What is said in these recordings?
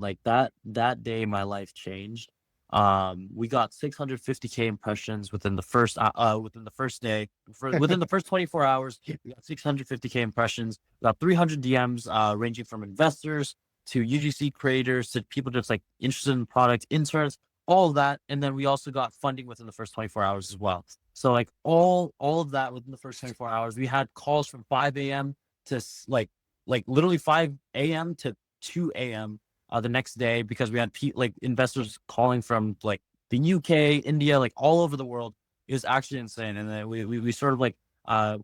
Like that day, my life changed. We got 650K impressions within the first day. Within the first 24 hours, we got 650K impressions. We got 300 DMs, ranging from investors to UGC creators to people just like interested in product, interns, all of that. And then we also got funding within the first 24 hours as well. So like all of that within the first 24 hours. We had calls from 5 a.m. to like literally 5 a.m. to 2 a.m. The next day, because we had like investors calling from like the UK, India, like all over the world. It was actually insane. And then we sort of like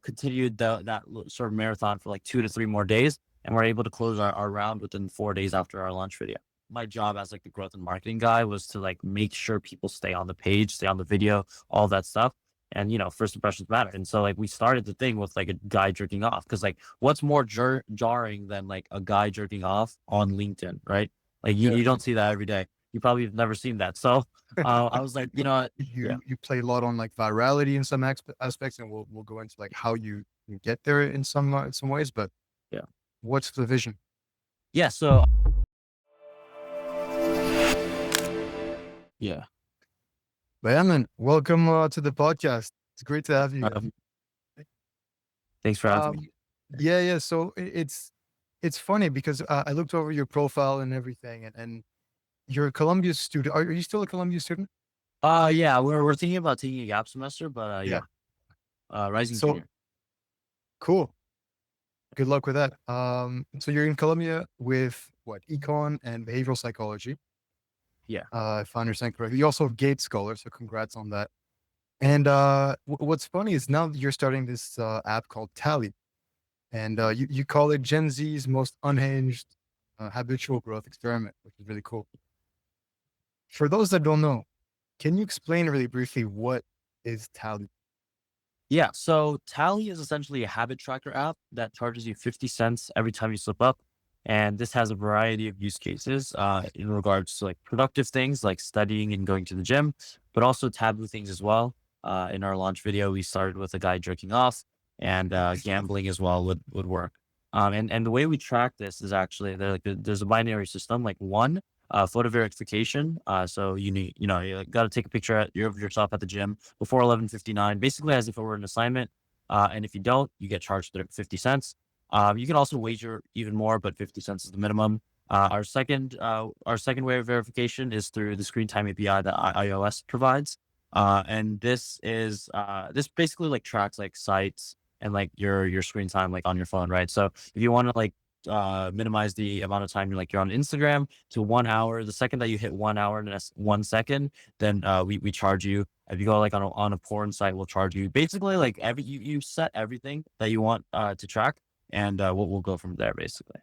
continued sort of marathon for like 2 to 3 more days, and we're able to close our round within 4 days after our launch video. My job as like the growth and marketing guy was to like make sure people stay on the page, stay on the video, all that stuff. And first impressions matter. And so like we started the thing with like a guy jerking off, because like what's more jarring than like a guy jerking off on LinkedIn, right? Like you, Yeah. you don't see that every day. You probably have never seen that. So I was like, yeah, You play a lot on like virality in some aspects, and we'll go into like how you get there in some ways. But yeah, what's the vision? yeah. So yeah, But yeah, man, welcome to the podcast. It's great to have you here. um, thanks for having Um, me. yeah. So it's funny because I looked over your profile and everything, and you're a Columbia student. Are you still a Columbia student? Yeah, we're thinking about taking a gap semester, but Yeah. yeah, rising So junior. cool. Good luck with that. So you're in Columbia with what, econ and behavioral psychology, Yeah. if I understand correctly. You also have Gates Scholar, so congrats on that. And what's funny is now you're starting this app called Tally, and you call it Gen Z's most unhinged habitual growth experiment, which is really cool. For those that don't know, can you explain really briefly what is Tally? Yeah, so Tally is essentially a habit tracker app that charges you 50 cents every time you slip up. And this has a variety of use cases in regards to like productive things like studying and going to the gym, but also taboo things as well. In our launch video, we started with a guy jerking off, and gambling as well would work. And the way we track this is actually there's a binary system, like one, photo verification. So you got to take a picture of yourself at the gym before 11:59, basically as if it were an assignment. And if you don't, you get charged 50 cents. You can also wager even more, but 50 cents is the minimum. Our second way of verification is through the screen time API that iOS provides. And this basically like tracks like sites and like your screen time like on your phone, right? So if you want to like minimize the amount of time you're on Instagram to 1 hour, the second that you hit 1 hour and that's 1 second, then we charge you. If you go like on a porn site, we'll charge you. Basically, like you set everything that you want to track, and we'll go from there basically.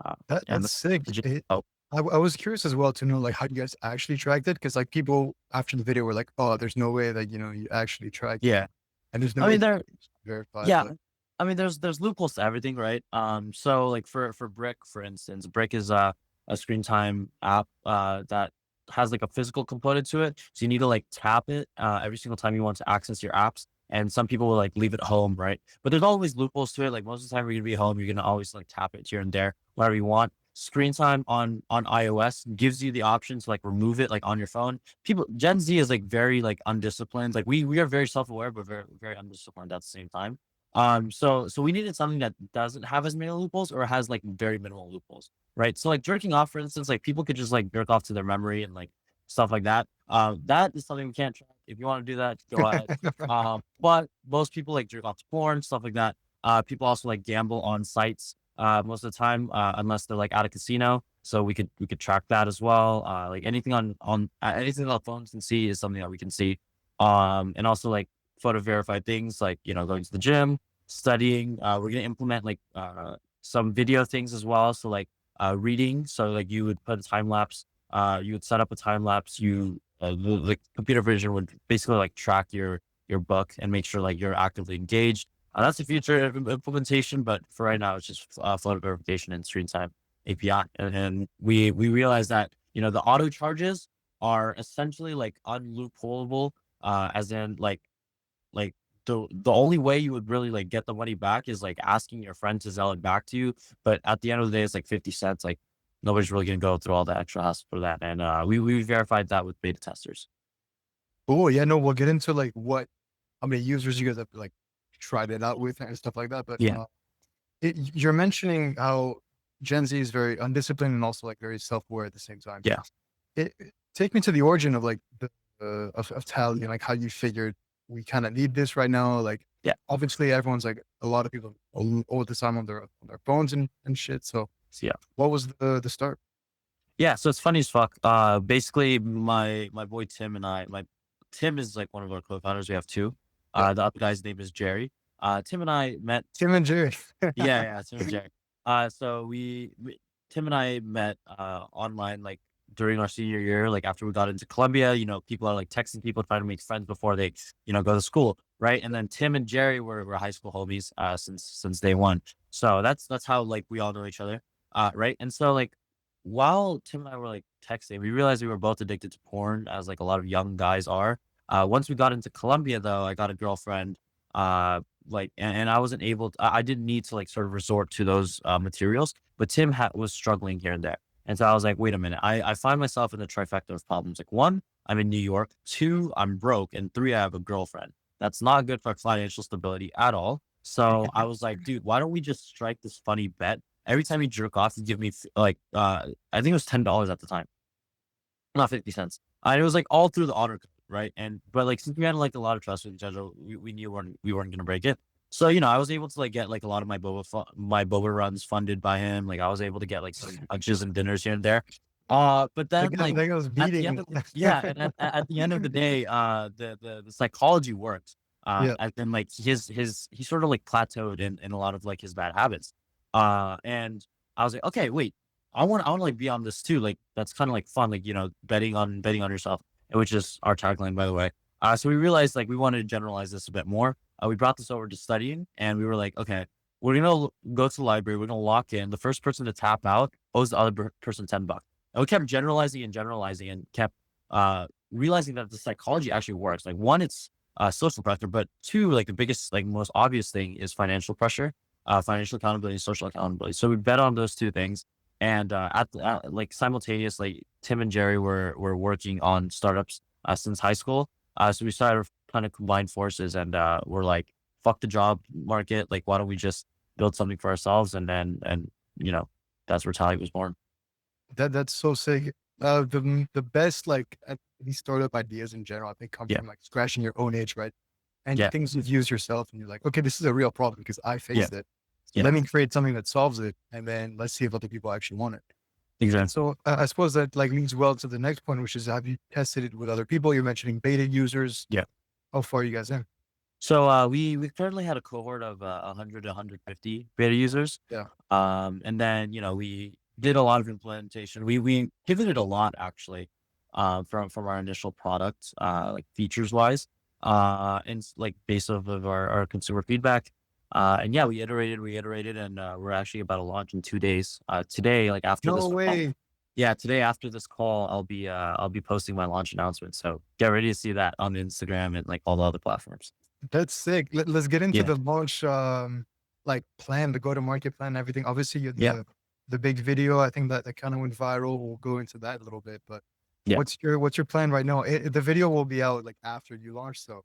Uh, and That's sick. oh, I was curious as well to know like how you guys actually tracked it, because like people after the video were like, "Oh, there's no way that you actually tracked it, yeah. and there's no I way mean that there you verify." Yeah, But I mean, there's loopholes to everything, right? So like for Brick, for instance, Brick is a screen time app that has like a physical component to it. So you need to like tap it every single time you want to access your apps. And some people will like leave it home, right? But there's always loopholes to it. Like most of the time, you're gonna be home, you're gonna always like tap it here and there, wherever you want. Screen time on iOS gives you the option to like remove it like on your phone. People Gen Z is like very like undisciplined. Like we are very self aware, but very very undisciplined at the same time. So we needed something that doesn't have as many loopholes or has like very minimal loopholes, right? So like jerking off, for instance, like people could just like jerk off to their memory and like stuff like that. That is something we can't track. If you want to do that, go ahead. But most people like jerk off to porn, stuff like that. People also like gamble on sites most of the time, unless they're like at a casino. So we could track that as well. Like anything on anything that phones can see is something that we can see. And also like photo verified things like going to the gym, studying. We're gonna implement like some video things as well. So like reading. So like you would put a time lapse. You would set up a time lapse. The computer vision would basically like track your book and make sure like you're actively engaged. That's the future of implementation, but for right now, it's just photo verification and screen time API. And we realize that the auto charges are essentially like unloopholeable, as in like the only way you would really like get the money back is like asking your friend to sell it back to you. But at the end of the day, it's like 50 cents. Like nobody's really gonna go through all the extra hassle for that. And we verified that with beta testers. Oh yeah, no, we'll get into like how many users you guys have like tried it out with and stuff like that. But Yeah, you're mentioning how Gen Z is very undisciplined and also like very self-aware at the same time. yeah, Take me to the origin of like of Tally and like how you figured we kind of need this right now. Like yeah. obviously everyone's like a lot of people all the time on their phones and shit. So So, yeah. what was the start? Yeah, so it's funny as fuck. Basically, my boy Tim and my Tim is like one of our co-founders. We have two. Yeah. The other guy's name is Jerry. Tim and I met. Tim and Jerry. Yeah, yeah, Tim and Jerry. So Tim and I met online like during our senior year. Like after we got into Columbia, people are like texting people trying to make friends before they go to school, right? And then Tim and Jerry were high school homies since day one. So that's how like we all know each other, right? And so like while Tim and I were like texting, we realized we were both addicted to porn, as like a lot of young guys are. Once we got into Colombia, though, I got a girlfriend. And I wasn't able. I didn't need to like sort of resort to those materials, but Tim was struggling here and there, and so I was like, wait a minute. I find myself in the trifecta of problems. Like one, I'm in New York. Two, I'm broke, and three, I have a girlfriend. That's not good for financial stability at all. So I was like, dude, why don't we just strike this funny bet? Every time you jerk off, you give me I think it was $10 at the time, not 50 cents. And it was like all through the honor code, right? But like since we had like a lot of trust with each other, we knew we weren't gonna break it. So I was able to like get like a lot of my boba runs funded by him. Like I was able to get like some lunches and dinners here and there. But The then guy, like the guy was at the end beating. of yeah, and at the end of the day, the psychology works. Yeah. And then like he sort of like plateaued in a lot of like his bad habits. And I was like, okay, wait, I want to like be on this too. Like that's kind of like fun, like betting on yourself, which is our tagline, by the way. So we realized like we wanted to generalize this a bit more. We brought this over to studying, and we were like, okay, we're gonna go to the library. We're gonna lock in. The first person to tap out owes the other person $10. And we kept generalizing and generalizing, and kept realizing that the psychology actually works. Like one, it's social pressure, but two, like the biggest, like most obvious thing is financial pressure, financial accountability, social accountability. So we bet on those two things. And like simultaneously, Tim and Jerry were working on startups since high school. So we started kind of combined forces, and we're like, fuck the job market. Like, why don't we just build something for ourselves? And you know, that's where Tally was born. That's so sick. The best like these startup ideas in general, I think, come Yeah, from like scratching your own itch, right? And yeah, things you've used yourself, and you're like, okay, this is a real problem because I yeah, faced it. So yeah. let me create something that solves it, and then let's see if other people actually want it. Exactly. So I suppose that like leads well to the next point, which is have you tested it with other people? You're mentioning beta users. Yeah. How far are you guys in? So we currently had a cohort of 100 to 150 beta users. Yeah. And then we did a lot of implementation. We pivoted a lot actually, from our initial product, like features wise, like based off of our consumer feedback. And yeah, we iterated, and we're actually about to launch in 2 days. Today, like after No this call, way. yeah, today after this call, I'll be posting my launch announcement. So get ready to see that on Instagram and like all the other platforms. That's sick. Let's get into Yeah, the launch, like plan, the go-to-market plan, and everything. Obviously, yeah, the big video. I think that kind of went viral. We'll go into that a little bit. But yeah, what's your plan right now? The video will be out like after you launch, so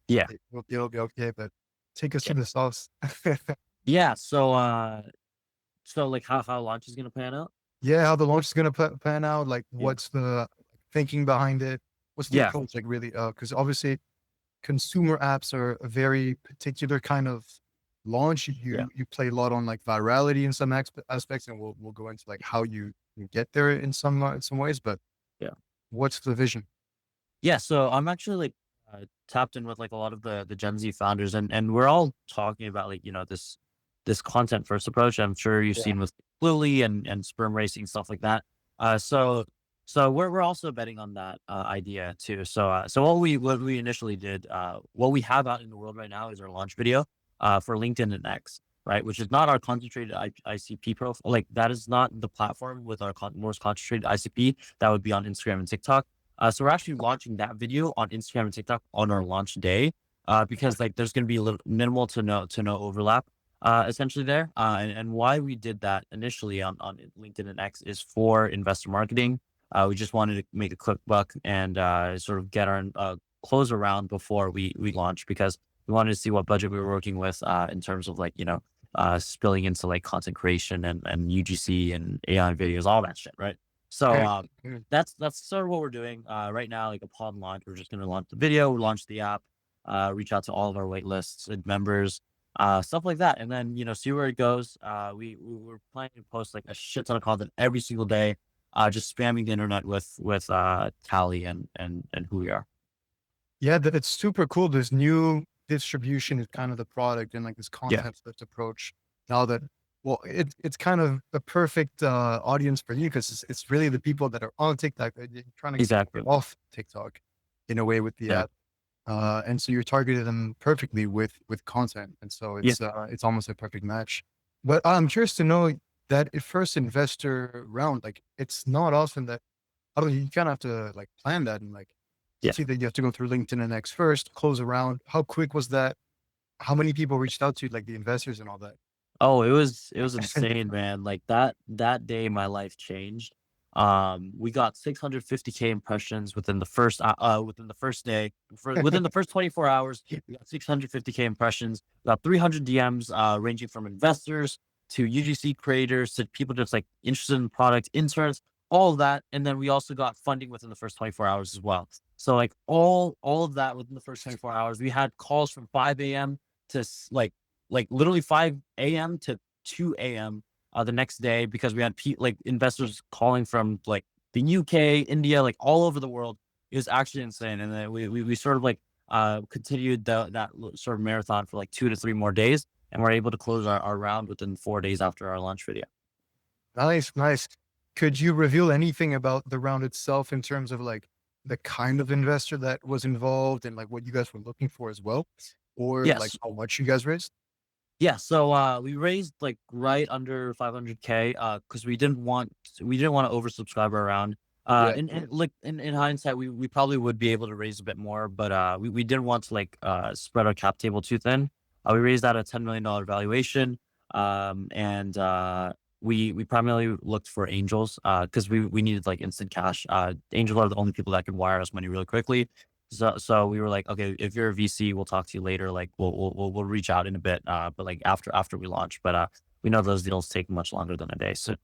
yeah, it'll be okay. But take us yeah. through the sauce. Yeah. So like how launch is gonna pan out? Yeah, how the launch is gonna pan out. Like, Yeah, what's the thinking behind it? What's the yeah, approach? Like, really? Because obviously, consumer apps are a very particular kind of launch. yeah, You play a lot on like virality in some aspects, and we'll go into like how you get there in some ways. But yeah. what's the vision? Yeah, so I'm actually like tapped in with like a lot of the Gen Z founders, and we're all talking about like this content first approach. I'm sure you've Yeah. seen with Lily and sperm racing, stuff like that. So we're also betting on that idea too. So what we initially did, what we have out in the world right now is our launch video for LinkedIn and X, right? Which is not our concentrated ICP profile. Like that is not the platform with our most concentrated ICP. That would be on Instagram and TikTok. So we're actually launching that video on Instagram and TikTok on our launch day, because like there's going to be a little minimal to no overlap. essentially there. And why we did that initially on LinkedIn and X is for investor marketing. We just wanted to make a quick buck and sort of get our close around before we launched because we wanted to see what budget we were working with in terms of like, spilling into like content creation and UGC and AI videos, all that shit, right? So Okay. Mm. that's sort of what we're doing right now. Like upon launch, we're just going to launch the video, launch the app, reach out to all of our wait lists and members, stuff like that, and then see where it goes. We were planning to post like a shit ton of content every single day, just spamming the internet with Tally and who we are. Yeah, that it's super cool. This new distribution is kind of the product and like this Yeah, content first approach. Now that, well, it's kind of a perfect audience for you because it's really the people that are on TikTok that you're trying to exactly. get off TikTok in a way with the Yeah, app. And so you're targeting them perfectly with content, and so yeah. it's almost a perfect match. But I'm curious to know that at first investor round, like it's not often that I don't know, you kind of have to like plan that and like Yeah. see that you have to go through LinkedIn and X first, close around. How quick was that? How many people reached out to you, like the investors and all that? Oh, it was insane, man. Like that day my life changed. We got 650K impressions within the first day. Within the first 24 hours, we got 650K impressions. We got 300 DMs ranging from investors to UGC creators to people just like interested in the product, interns, all of that. And then we also got funding within the first 24 hours as well. So like all of that within the first 24 hours. We had calls from 5 a.m. to like literally 5 a.m. to 2 a.m. The next day because we had like investors calling from like the UK, India, like all over the world. It was actually insane. And then we sort of like continued sort of marathon for like 2 to 3 more days. And we're able to close our round within 4 days after our launch video. Nice, nice. Could you reveal anything about the round itself in terms of like the kind of investor that was involved and like what you guys were looking for as well, or like Yes. how much you guys raised? Yeah, so we raised like right under 500K because we didn't want to oversubscribe our round. Yeah. In hindsight, we probably would be able to raise a bit more, but we didn't want to like spread our cap table too thin. We raised at a $10 million valuation, and we primarily looked for angels because we needed like instant cash. Angels are the only people that can wire us money really quickly. So we were like, okay, if you're a VC, we'll talk to you later. Like we'll reach out in a bit. But like after we launch. But we know those deals take much longer than a day. So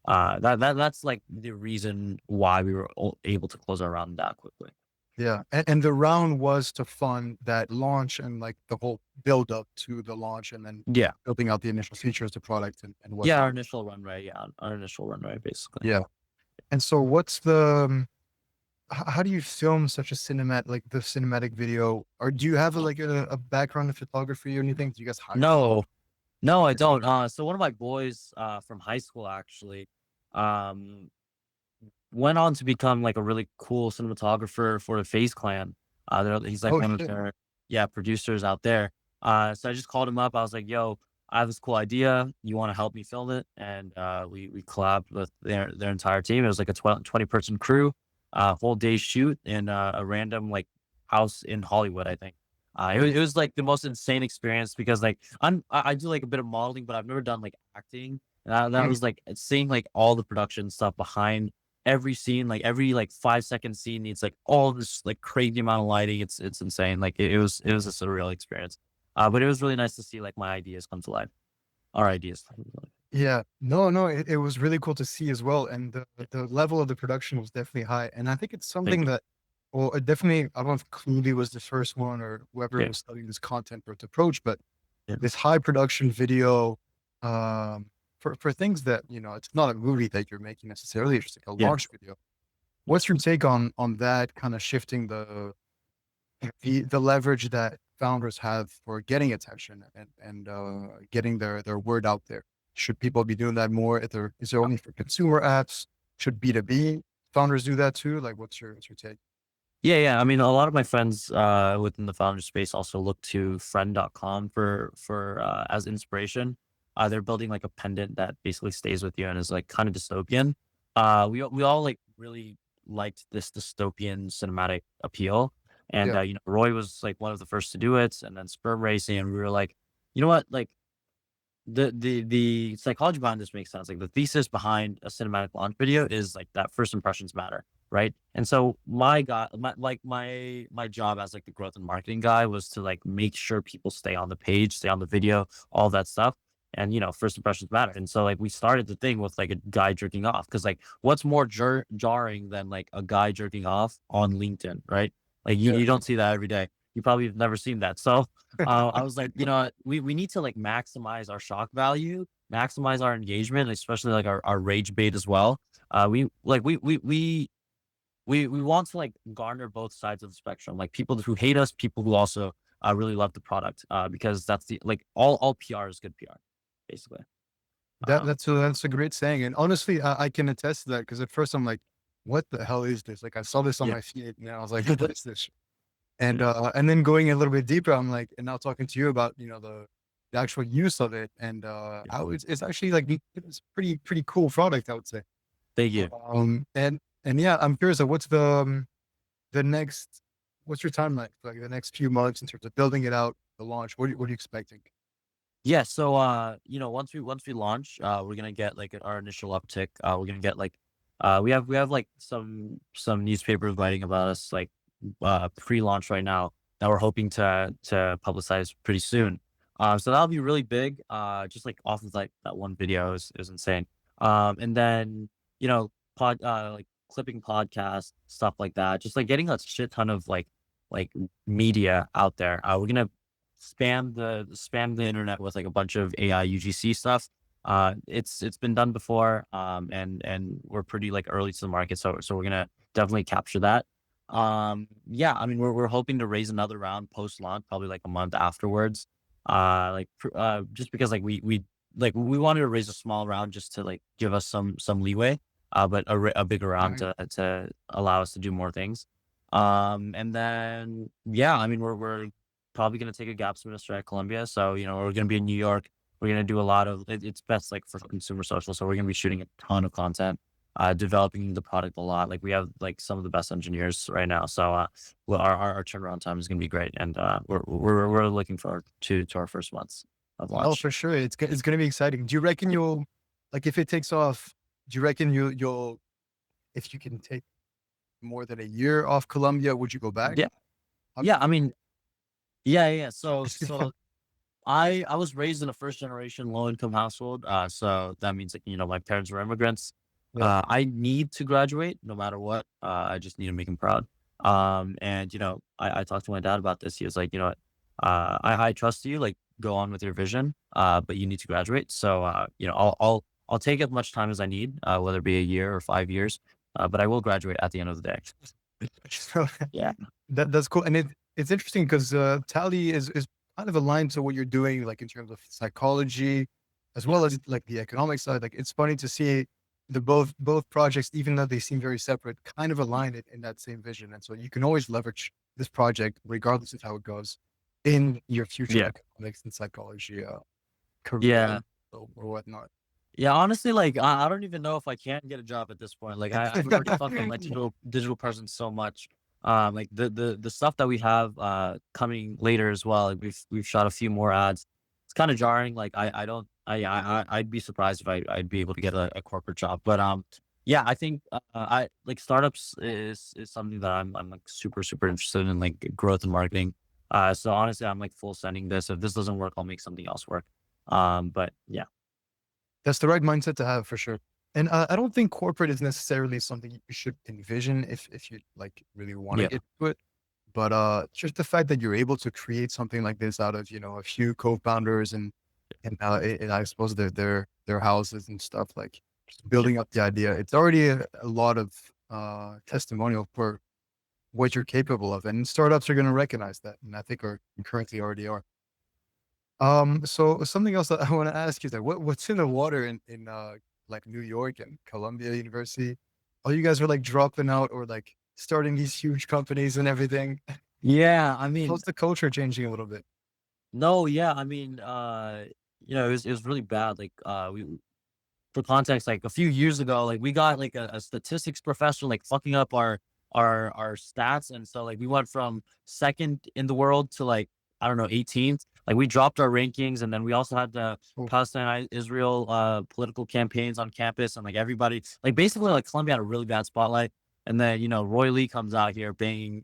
that's like the reason why we were able to close our round that quickly. Yeah. And the round was to fund that launch and like the whole build up to the launch and then Yeah. building out the initial features, the product and Yeah, whatnot. our initial run rate. Yeah, our initial run rate basically. Yeah. And so what's the how do you film such a like the cinematic video? Or do you have like a background in photography or anything? Do you guys hire No, no, I okay. don't. So one of my boys from high school actually, um, went on to become like a really cool cinematographer for the Face Clan. He's like Oh one of shit. their producers out there. So I just called him up. I was like, "Yo, I have this cool idea. You want to help me film it?" And we collabed with their entire team. It was like a 20 person crew, whole day shoot in a random like house in Hollywood, I think. It was like the most insane experience because like I do like a bit of modeling, but I've never done like acting. And that Mm. was like seeing like all the production stuff behind every scene, like every like 5 second scene needs like all this like crazy amount of lighting. It's insane. Like it was a surreal experience. But it was really nice to see like my ideas come to life. Our ideas. Come to life. Yeah. No, no, it was really cool to see as well. And the level of the production was definitely high. And I think it's Thank something you. that well, it definitely I don't know if Clooney was the first one or whoever Yeah. was studying this content or its approach, but Yeah. this high production video for things that, it's not a movie that you're making necessarily, it's just like a Yeah. launch video. What's your take on that kind of shifting the leverage that founders have for getting attention and getting their word out there? Should people be doing that more? Is there only for consumer apps? Should B2B founders do that too? Like, what's your take? Yeah, yeah. I mean, a lot of my friends within the founder space also look to friend.com for as inspiration. They're building like a pendant that basically stays with you and is like kind of dystopian. We all like really liked this dystopian cinematic appeal, and Yeah, Roy was like one of the first to do it, and then sperm racing, and we were like, you know what, like the psychology behind this makes sense. Like the thesis behind a cinematic launch video is like that first impressions matter, right? And so my job as like the growth and marketing guy was to like make sure people stay on the page, stay on the video, all that stuff. And first impressions matter. And so like we started the thing with like a guy jerking off because like what's more jarring than like a guy jerking off on LinkedIn, right? Like you, Yeah. you don't see that every day. You probably have never seen that. So I was like, we need to like maximize our shock value, maximize our engagement, especially like our rage bait as well. We like we want to like garner both sides of the spectrum, like people who hate us, people who also really love the product, because that's the like all PR is good PR, basically. Um, That's a great saying, and honestly, I can attest to that because at first I'm like, "What the hell is this?" Like I saw this on yeah, my feed, and I was like, "What is this?" And then going a little bit deeper, I'm like, and now talking to you about the actual use of it, and yeah. how it's actually like it's pretty cool product, I would say. Thank you. And yeah, I'm curious. What's the next? What's your timeline for like the next few months in terms of building it out, the launch? What are you expecting? Yeah, so once we launch, we're gonna get like our initial uptick. We're gonna get like we have like some newspapers writing about us like pre-launch right now that we're hoping to publicize pretty soon. So that'll be really big. Just like off of like that one video is insane. And then like clipping podcasts, stuff like that. Just like getting a shit ton of like media out there. We're gonna spam the internet with like a bunch of AI UGC stuff. It's been done before, and we're pretty like early to the market, so we're gonna definitely capture that. Yeah, I mean we're hoping to raise another round post launch, probably like a month afterwards. Just because like we wanted to raise a small round just to like give us some leeway, but a bigger round Right. to allow us to do more things. And then yeah, I mean we're probably gonna take a gap semester at Columbia. So, we're gonna be in New York. We're gonna do a lot of it's best like for consumer social. So we're gonna be shooting a ton of content, developing the product a lot. Like we have like some of the best engineers right now. So well, our turnaround time is gonna be great. And we're looking forward to our first months of Oh, launch. for sure. It's gonna be exciting. Do you reckon you'll like if it takes off? Do you reckon you'll if you can take more than a year off Columbia, would you go back? Yeah. Yeah. I mean, yeah. So I was raised in a first generation low income household. So that means like, my parents were immigrants. Yeah. I need to graduate no matter what. I just need to make him proud. And I talked to my dad about this. He was like, I trust you, like go on with your vision. But you need to graduate. So I'll take as much time as I need, whether it be a year or 5 years. But I will graduate at the end of the day. So Yeah. that's cool, and it's interesting because Tally is kind of aligned to what you're doing, like in terms of psychology, as Yeah. well as like the economic side. Like it's funny to see the both projects, even though they seem very separate, kind of align it in that same vision. And so you can always leverage this project, regardless of how it goes, in your future Yeah. economics and psychology career Yeah. or whatnot. Yeah, honestly, like I don't even know if I can get a job at this point. Like I've already fucked up my digital presence so much. Like the stuff that we have coming later as well. Like we've shot a few more ads. It's kind of jarring. Like I don't I'd be surprised if I'd be able to get a corporate job. But yeah, I think I like startups is something that I'm like super interested in, like growth and marketing. So honestly, I'm like full sending this. If this doesn't work, I'll make something else work. But yeah. That's the right mindset to have for sure. And I don't think corporate is necessarily something you should envision if you like really want to Yeah. get to it. But just the fact that you're able to create something like this out of a few co-founders and I suppose their houses and stuff like just Yeah. building up the idea. It's already a lot of testimonial for what you're capable of, and startups are going to recognize that, and I think are currently already are. So something else that I want to ask you is that what's in the water in like New York and Columbia University? Oh, you guys are like dropping out or like starting these huge companies and everything. Yeah, I mean, How's the culture changing a little bit? no, yeah, I mean, it was really bad. Like, we for context, like a few years ago, like we got like a statistics professor like fucking up our stats, and so like we went from second in the world to like I don't know 18th. Like we dropped our rankings, and then we also had the Oh, Palestine Israel political campaigns on campus, and like everybody, like basically like Columbia had a really bad spotlight, and then Roy Lee comes out here banging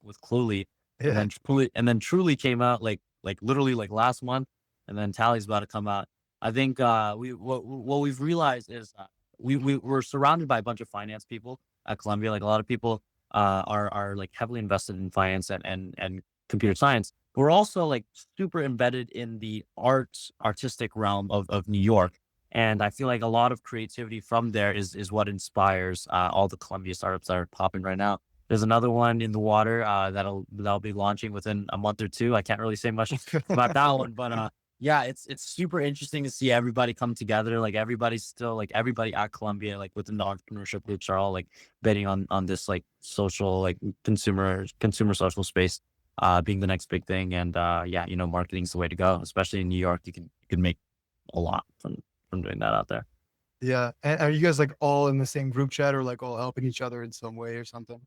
with Cluey, and yeah. then Truly came out like literally like last month, and then Tally's about to come out. I think what we've realized is we're surrounded by a bunch of finance people at Columbia. Like a lot of people are like heavily invested in finance and computer science. We're also like super embedded in the artistic realm of New York. And I feel like a lot of creativity from there is what inspires all the Columbia startups that are popping right now. There's another one in the water that'll be launching within a month or two. I can't really say much about that one, but yeah, it's super interesting to see everybody come together. Like everybody's still like everybody at Columbia, like within the entrepreneurship groups, are all like betting on this like social, like consumer social space being the next big thing. And yeah, marketing's the way to go, especially in New York. You can make a lot from doing that out there. Yeah. And are you guys like all in the same group chat or like all helping each other in some way or something?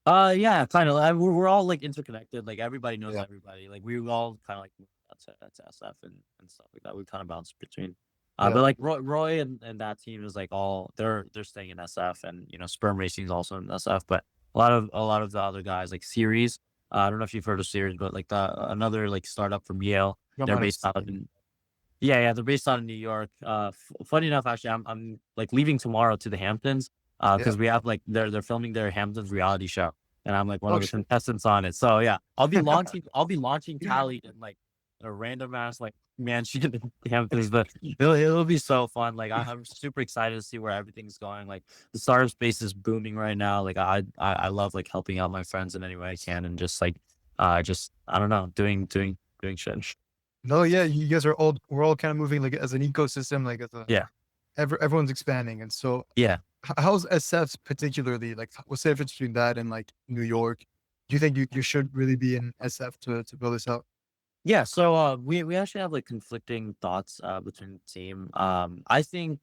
Yeah, kind of. We're all like interconnected. Like everybody knows Yeah. everybody. Like we all kind of like that's SF and stuff like that. We kind of bounce between. Yeah. But like Roy and that team is like all they're staying in SF, and Sperm Racing is also in SF. But a lot of the other guys like Series. I don't know if you've heard of Series, but like another like startup from Yale. I They're might have based out seen. in yeah, they're based out in New York. Funny enough, actually, I'm like leaving tomorrow to the Hamptons, Yeah. because we have like they're filming their Hamptons reality show, and I'm like one Oh of the shit. contestants on it. So yeah, I'll be launching Tally in like a random ass like mansion in Hamptons, but it'll be so fun. Like I'm super excited to see where everything's going. Like the startup space is booming right now. Like I love like helping out my friends in any way I can, and just like just I don't know, doing shit. No, yeah, you guys are all we're all kind of moving like as an ecosystem, like as a Yeah, everyone's expanding. And so yeah. how's SF's particularly like what's the difference between that and like New York? Do you think you should really be in SF to build this out? Yeah, so we actually have like conflicting thoughts between the team. I think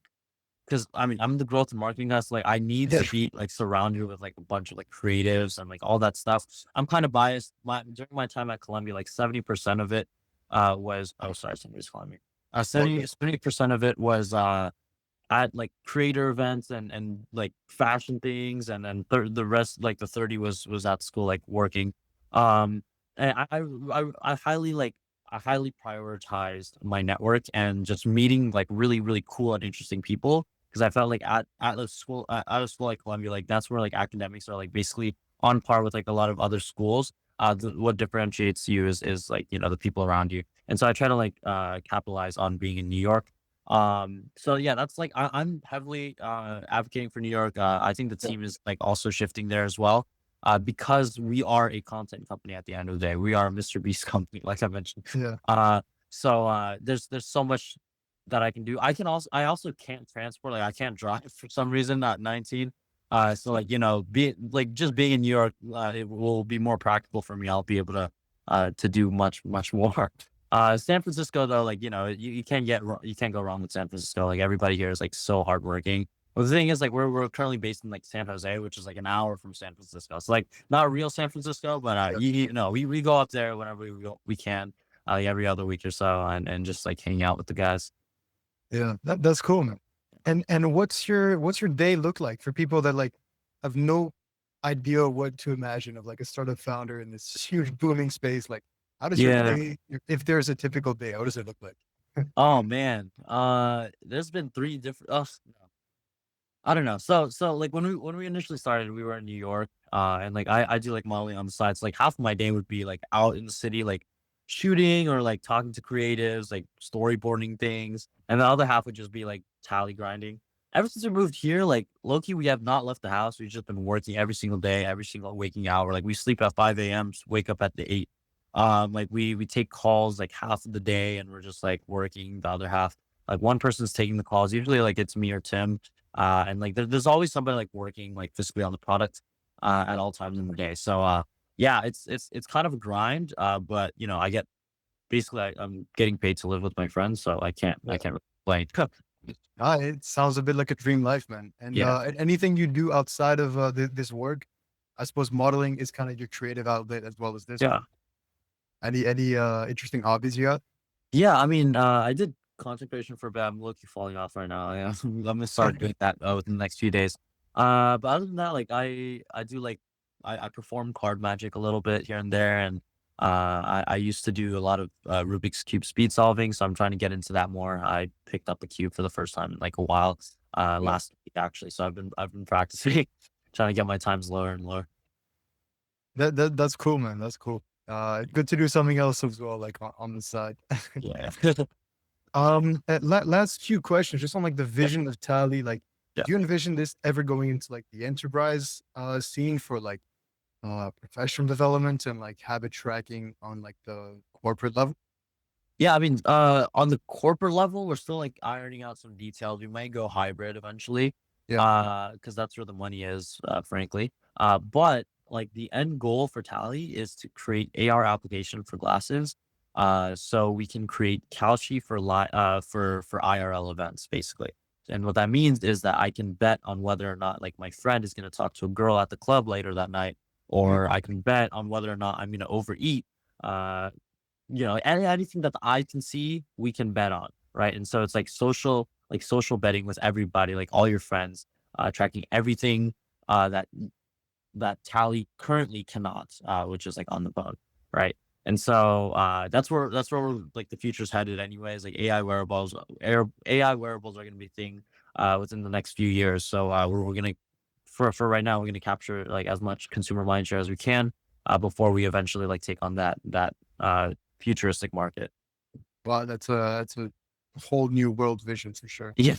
because I mean I'm the growth and marketing guy, so like I need Yeah. to be like surrounded with like a bunch of like creatives and like all that stuff. I'm kind of biased. During my time at Columbia, like 70% of it was oh sorry, somebody's calling me. Uh All 70 good. 70% of it was at like creator events and like fashion things, and then the rest, like the 30 was at school like working. And I highly prioritized my network and just meeting like really cool and interesting people, because I felt like at a school like Columbia, like that's where like academics are like basically on par with like a lot of other schools. What differentiates you is like the people around you, and so I try to like capitalize on being in New York. So yeah, that's like I'm heavily advocating for New York. I think the Yeah. team is like also shifting there as well. Because we are a content company at the end of the day. We are a Mr. Beast company, like I mentioned. Yeah. So there's so much that I can do. I also can't transport, like I can't drive for some reason at 19. So like, be like just being in New York, it will be more practical for me. I'll be able to do much more. San Francisco though, like, you can't go wrong with San Francisco. Like everybody here is like so hardworking. Well, the thing is, like, we're currently based in like San Jose, which is like an hour from San Francisco. So like not real San Francisco, but Yeah. we go up there whenever we can, like every other week or so, and just like hang out with the guys. Yeah. That's cool, man. And what's your day look like for people that like have no idea what to imagine of like a startup founder in this huge booming space? Like, how does your Yeah. day, if there's a typical day, how does it look like? Oh man. There's been three different. No. I don't know. So like when we initially started, we were in New York, and like I do like modeling on the side. So like half of my day would be like out in the city, like shooting or like talking to creatives, like storyboarding things, and the other half would just be like tally grinding. Ever since we moved here, like low-key, we have not left the house. We've just been working every single day, every single waking hour. Like we sleep at 5 a.m., wake up at the 8. Like we take calls like half of the day, and we're just like working the other half. Like one person's taking the calls. Usually, like it's me or Tim, and like there's always somebody like working like physically on the product at all times in the day. So yeah, it's kind of a grind. But I get basically I'm getting paid to live with my friends, so I Yeah. can't really complain. It sounds a bit like a dream life, man. And Yeah. anything you do outside of this work, I suppose modeling is kind of your creative outlet as well as this Yeah. one. Any interesting hobbies you got? Yeah, I mean, I did content creation for a bit. I'm low-key falling off right now. Yeah, I'm gonna start doing that within the next few days. But other than that, like I do like I perform card magic a little bit here and there, and I used to do a lot of Rubik's cube speed solving, so I'm trying to get into that more. I picked up the cube for the first time in like a while, Yeah. last week actually. So I've been practicing, trying to get my times lower and lower. That's cool, man. That's cool. Good to do something else as well, like on the side. Yeah, Last few questions, just on like the yeah, vision of Tally. Like, yeah. do you envision this ever going into like the enterprise scene for like professional development and like habit tracking on like the corporate level? Yeah, I mean, on the corporate level, we're still like ironing out some details. We might go hybrid eventually, Yeah. because that's where the money is, frankly. But like the end goal for Tally is to create AR application for glasses, so we can create Kalshi for IRL events, basically. And what that means is that I can bet on whether or not like my friend is going to talk to a girl at the club later that night, Mhm. or I can bet on whether or not I'm going to overeat. Anything that the eye can see, we can bet on, right? And so it's like social betting with everybody, like all your friends, tracking everything that Tally currently cannot, which is like on the phone, right? And so that's where we're, like the future's headed, anyways. Like AI wearables are going to be a thing within the next few years. So we're gonna for right now, we're gonna capture like as much consumer mind share as we can before we eventually like take on that futuristic market. Wow, that's a whole new world vision for sure. Yeah,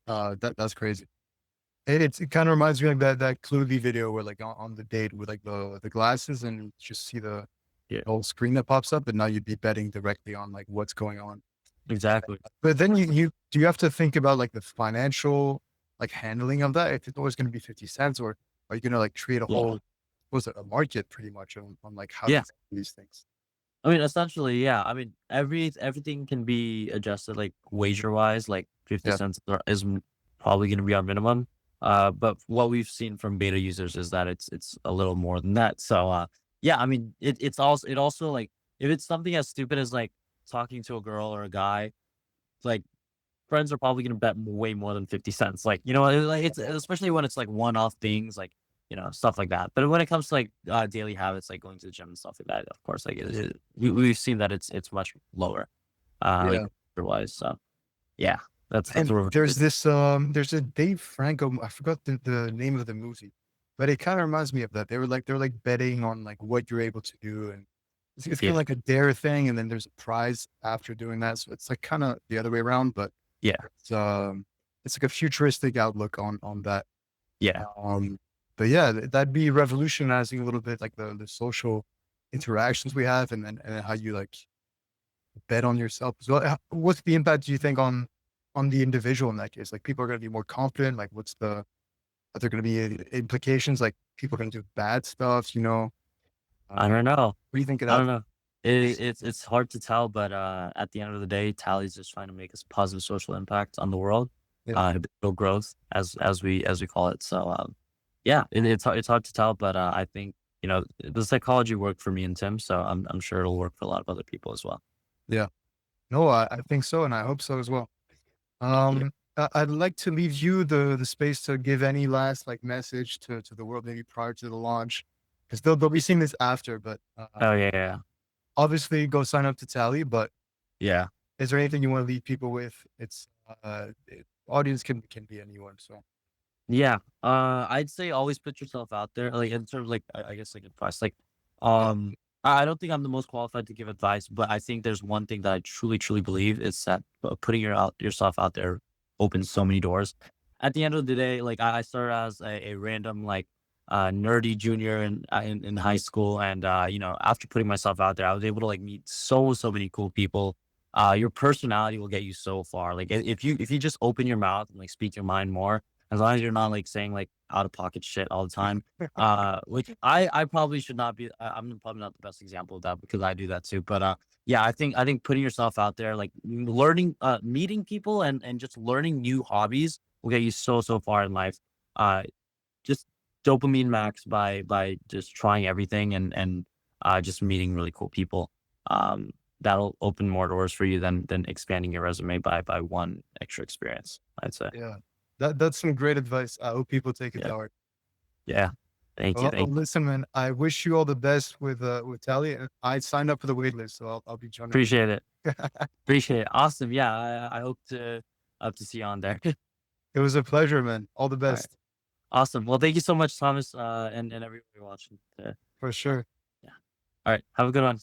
That's crazy. It kind of reminds me like that Cluely video where like on the date with like the glasses and you just see the yeah, whole screen that pops up, and now you'd be betting directly on like what's going on. exactly. But then you do you have to think about like the financial like handling of that? If it's always going to be 50 cents, or are you going to like create a Yeah, whole was it a market pretty much on like how to yeah. do these things? I mean, essentially, yeah. I mean, everything can be adjusted like wager wise. Like 50 Yeah. cents probably going to be our minimum. But what we've seen from beta users is that it's a little more than that. So, yeah. I mean, it also like if it's something as stupid as like talking to a girl or a guy, like friends are probably gonna bet way more than 50 cents. Like, like it's especially when it's like one-off things, like, stuff like that. But when it comes to like daily habits, like going to the gym and stuff like that, of course, like we've seen that it's much lower, like Yeah. otherwise. So yeah, that's And where we're there's a Dave Franco, I forgot the name of the movie, but it kind of reminds me of that. They were like betting on like what you're able to do, and it's kind yeah, of like a dare thing, and then there's a prize after doing that. So it's like kind of the other way around, but yeah, it's it's like a futuristic outlook on that. yeah. Um, but yeah, that'd be revolutionizing a little bit like the social interactions we have, and how you like bet on yourself as well. What's the impact do you think on the individual in that case? Like people are going to be more confident. Like are there going to be implications? Like people are going to do bad stuff, you know? I What don't know. do you think of I that? don't know. It's hard to tell, but at the end of the day, Tally's just trying to make a positive social impact on the world, Yeah. habitual growth as we call it. So yeah, it's hard to tell, but I think the psychology worked for me and Tim, so I'm sure it'll work for a lot of other people as well. Yeah. No, I think so. And I hope so as well. Yeah. I'd like to leave you the space to give any last like message to the world, maybe prior to the launch, because they'll be seeing this after. But Oh yeah, yeah, obviously, go sign up to Tally. But yeah. is there anything you want to leave people with? Audience can be anyone. So Yeah, I'd say always put yourself out there, like in terms of, like I guess like advice. Like, yeah, I don't think I'm the most qualified to give advice, but I think there's one thing that I truly, truly believe is that putting yourself out there opens so many doors. At the end of the day, like I started as a random like nerdy junior in high school, and after putting myself out there, I was able to like meet so many cool people. Your personality will get you so far. Like if you just open your mouth and like speak your mind more, as long as you're not like saying like out of pocket shit all the time, which I probably should not be. I'm probably not the best example of that because I do that too. But yeah, I think putting yourself out there, like learning, meeting people, and just learning new hobbies will get you so far in life. Uh, just dopamine max by just trying everything and just meeting really cool people. um, that'll open more doors for you than expanding your resume by one extra experience, I'd say. Yeah. That's some great advice. I hope people take it to Yeah. heart. Yeah. Thank you. Well, Thank listen, man, I wish you all the best with Tally. And I signed up for the wait list, so I'll be joining them. Appreciate it. Appreciate it. Awesome. Yeah. I hope to see you on there. It was a pleasure, man. All the All right. best. Awesome. Well, thank you so much, Thomas, and everybody watching. For sure. Yeah. All right. Have a good one.